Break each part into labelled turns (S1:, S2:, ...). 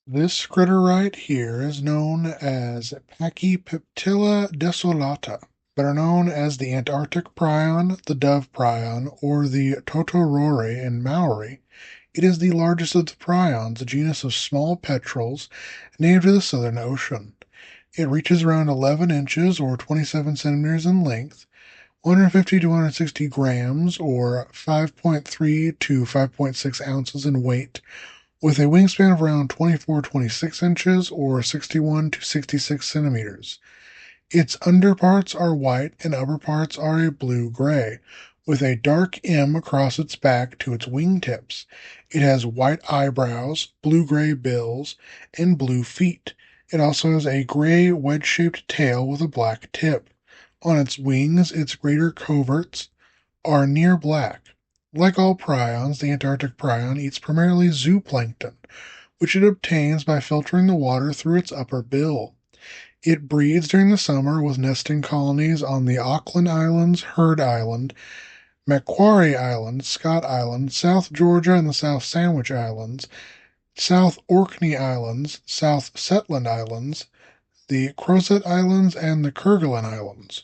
S1: This critter right here is known as Pachypiptilla desolata, better known as the Antarctic prion, the dove prion, or the totorore in Maori. It is the largest of the prions, a genus of small petrels native to the Southern Ocean. It reaches around 11 inches or 27 centimeters in length, 150 to 160 grams or 5.3 to 5.6 ounces in weight, with a wingspan of around 24-26 inches or 61 to 66 centimeters. Its underparts are white and upper parts are a blue-gray, with a dark M across its back to its wingtips. It has white eyebrows, blue-gray bills, and blue feet. It also has a gray wedge-shaped tail with a black tip. On its wings, its greater coverts are near black. Like all prions, the Antarctic prion eats primarily zooplankton, which it obtains by filtering the water through its upper bill. It breeds during the summer with nesting colonies on the Auckland Islands, Heard Island, Macquarie Island, Scott Island, South Georgia and the South Sandwich Islands, South Orkney Islands, South Shetland Islands, the Crozet Islands, and the Kerguelen Islands.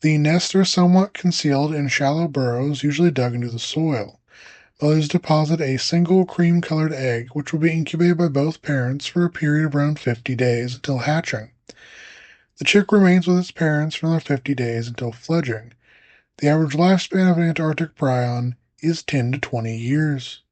S1: The nests are somewhat concealed in shallow burrows, usually dug into the soil. Mothers deposit a single cream-colored egg, which will be incubated by both parents for a period of around 50 days until hatching. The chick remains with its parents for another 50 days until fledging. The average lifespan of an Antarctic prion is 10 to 20 years.